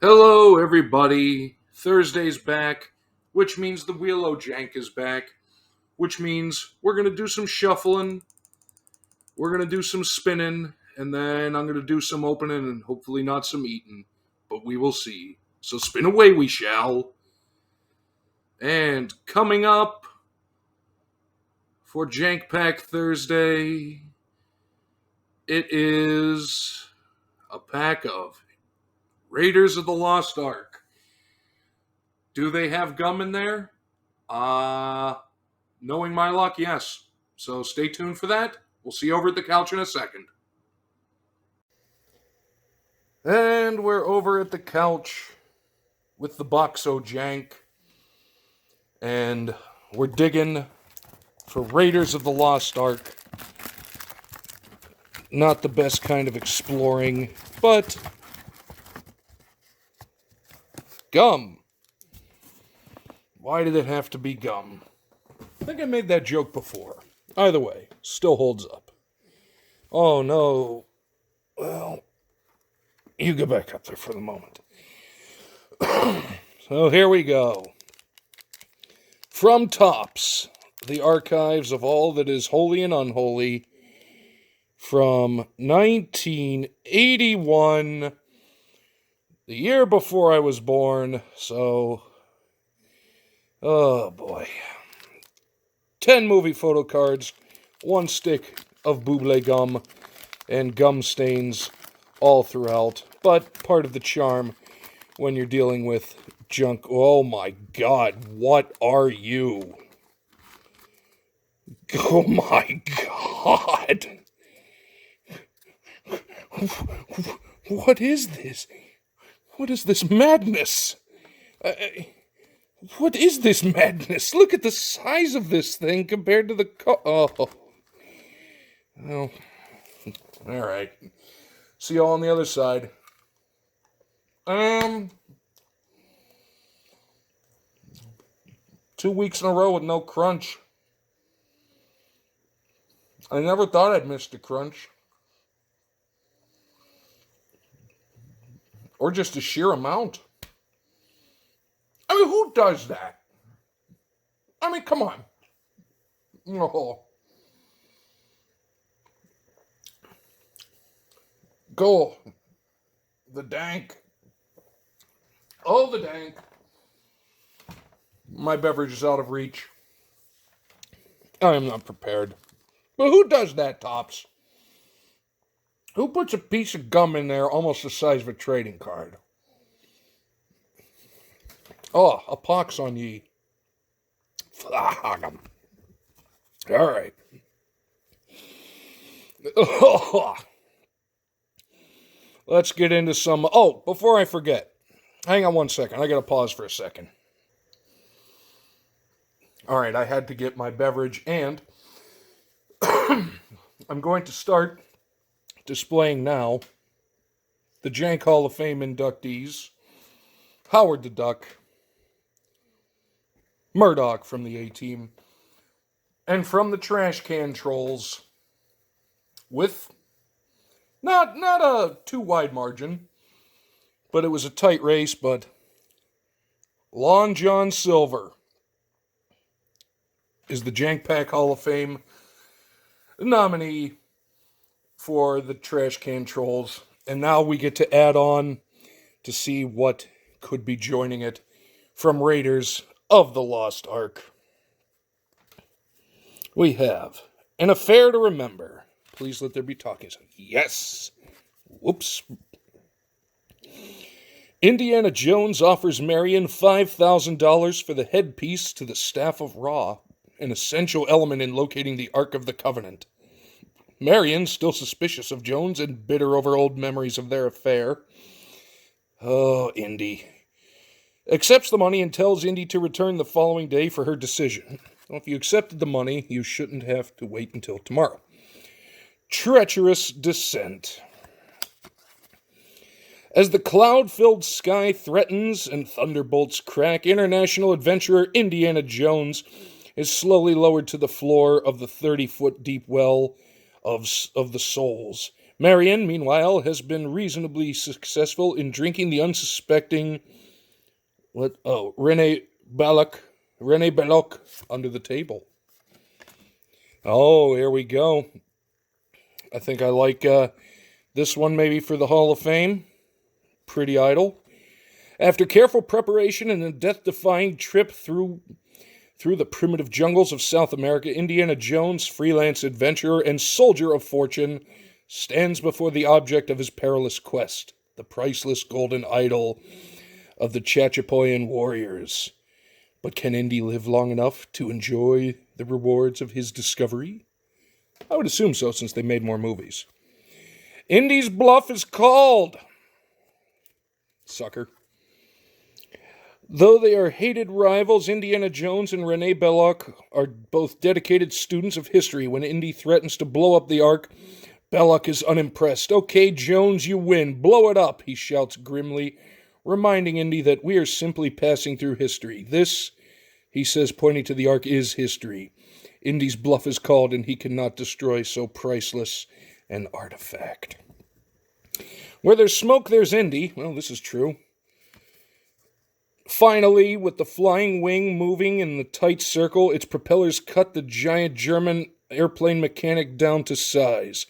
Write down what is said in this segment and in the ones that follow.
Hello, everybody. Thursday's back, which means the Wheel o' Jank is back, which means we're going to do some shuffling, we're going to do some spinning, and then I'm going to do some opening and hopefully not some eating. But we will see. So spin away, we shall. And coming up for Jank Pack Thursday, it is a pack of Raiders of the Lost Ark. Do they have gum in there? Knowing my luck, yes. So stay tuned for that. We'll see you over at the couch in a second. And we're over at the couch with the box o' jank. And we're digging for Raiders of the Lost Ark. Not the best kind of exploring, but gum. Why did it have to be gum? I think I made that joke before. Either way, still holds up. Oh no. Well, you get back up there for the moment. So here we go. From Tops, the archives of all that is holy and unholy, from 1981, the year before I was born. So, oh boy. 10 movie photo cards, 1 stick of buble gum, and gum stains all throughout. But part of the charm when you're dealing with junk. Oh my god, what are you? Oh my god. What is this? What is this madness? What is this madness? Look at the size of this thing compared to the oh. Oh. All right. See you all on the other side. 2 weeks in a row with no crunch. I never thought I'd miss the crunch. Or just a sheer amount. I mean, who does that? I mean, come on. Oh. Go. The dank. Oh, the dank. My beverage is out of reach. I am not prepared. But who does that, Tops? Who puts a piece of gum in there almost the size of a trading card? Oh, a pox on ye. All right. Let's get into some. Oh, before I forget, hang on 1 second. I gotta pause for a second. All right, I had to get my beverage, and I'm going to start displaying now the Jank Hall of Fame inductees: Howard the Duck, Murdoch from the A-Team, and from the Trash Can Trolls, with not a too wide margin, but it was a tight race, but Long John Silver is the Jank Pack Hall of Fame nominee for the Trash Can Trolls. And now we get to add on to see what could be joining it from Raiders of the Lost Ark. We have An Affair to Remember. Please let there be talking. Yes. Whoops. Indiana Jones offers Marion $5,000 for the headpiece to the staff of Raw, an essential element in locating the Ark of the Covenant. Marion, still suspicious of Jones and bitter over old memories of their affair. Oh, Indy. Accepts the money and tells Indy to return the following day for her decision. Well, if you accepted the money, you shouldn't have to wait until tomorrow. Treacherous Descent. As the cloud-filled sky threatens and thunderbolts crack, international adventurer Indiana Jones is slowly lowered to the floor of the 30-foot deep well of the souls, Marion, meanwhile, has been reasonably successful in drinking the unsuspecting Rene Belloc under the table. Oh, here we go. I think I like this one maybe for the Hall of Fame. Pretty idle. After careful preparation and a death-defying trip through the primitive jungles of South America, Indiana Jones, freelance adventurer and soldier of fortune, stands before the object of his perilous quest, the priceless golden idol of the Chachapoyan warriors. But can Indy live long enough to enjoy the rewards of his discovery? I would assume so, since they made more movies. Indy's bluff is called. Sucker. Though they are hated rivals, Indiana Jones and Rene Belloc are both dedicated students of history. When Indy threatens to blow up the Ark, Belloc is unimpressed. "Okay, Jones, you win. Blow it up," he shouts grimly, reminding Indy that we are simply passing through history. This, he says, pointing to the Ark, is history. Indy's bluff is called, and he cannot destroy so priceless an artifact. Where there's smoke, there's Indy. Well, this is true. Finally, with the flying wing moving in the tight circle, its propellers cut the giant German airplane mechanic down to size.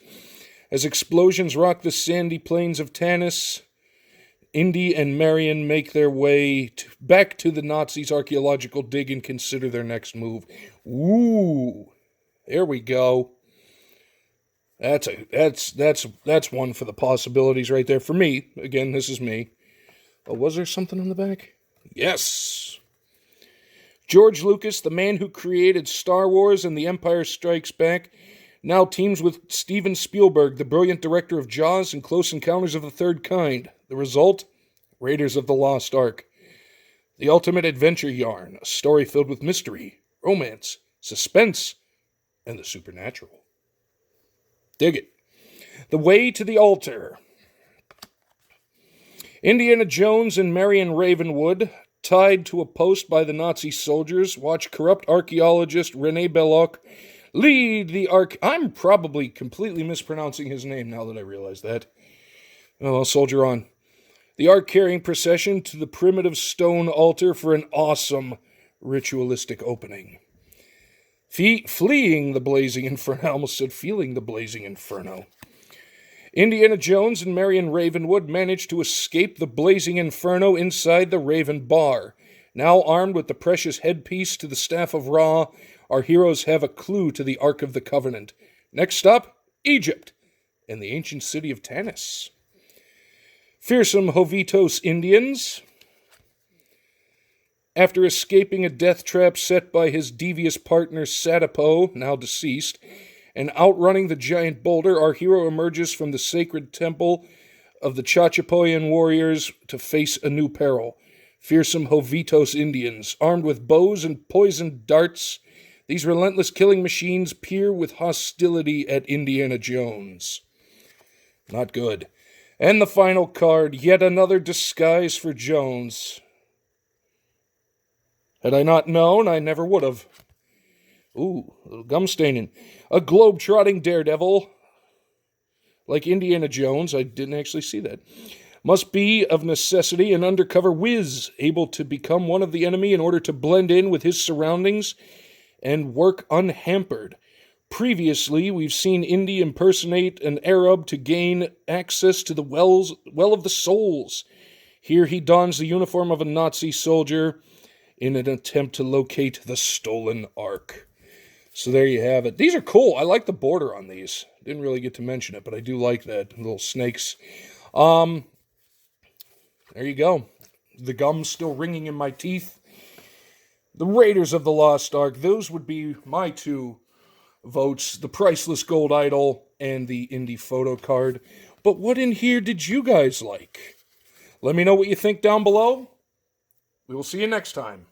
As explosions rock the sandy plains of Tanis, Indy and Marion make their way back to the Nazis' archaeological dig and consider their next move. Ooh, there we go. That's one for the possibilities right there for me. Again, this is me. Oh, was there something on the back? Yes. George Lucas, the man who created Star Wars and The Empire Strikes Back, now teams with Steven Spielberg, the brilliant director of Jaws and Close Encounters of the Third Kind. The result? Raiders of the Lost Ark. The ultimate adventure yarn, a story filled with mystery, romance, suspense, and the supernatural. Dig it. The Way to the Altar. Indiana Jones and Marion Ravenwood, tied to a post by the Nazi soldiers, watch corrupt archaeologist Rene Belloc lead the I'm probably completely mispronouncing his name now that I realize that. Oh, I'll soldier on. The Ark-carrying procession to the primitive stone altar for an awesome ritualistic opening. Fleeing the blazing inferno. I almost said feeling the blazing inferno. Indiana Jones and Marion Ravenwood manage to escape the blazing inferno inside the Raven Bar. Now armed with the precious headpiece to the Staff of Ra, our heroes have a clue to the Ark of the Covenant. Next stop, Egypt, and the ancient city of Tanis. Fearsome Jovitos Indians, after escaping a death trap set by his devious partner Satipo, now deceased, and outrunning the giant boulder, our hero emerges from the sacred temple of the Chachapoyan warriors to face a new peril. Fearsome Jovitos Indians, armed with bows and poisoned darts, these relentless killing machines peer with hostility at Indiana Jones. Not good. And the final card, yet another disguise for Jones. Had I not known, I never would have. Ooh, a little gum staining. A globe-trotting daredevil, like Indiana Jones, I didn't actually see that, must be of necessity an undercover whiz, able to become one of the enemy in order to blend in with his surroundings and work unhampered. Previously, we've seen Indy impersonate an Arab to gain access to the well of the souls. Here he dons the uniform of a Nazi soldier in an attempt to locate the stolen Ark. So there you have it. These are cool. I like the border on these. Didn't really get to mention it, but I do like that. Little snakes. There you go. The gum's still ringing in my teeth. The Raiders of the Lost Ark. Those would be my two votes. The Priceless Gold Idol and the Indy photo card. But what in here did you guys like? Let me know what you think down below. We will see you next time.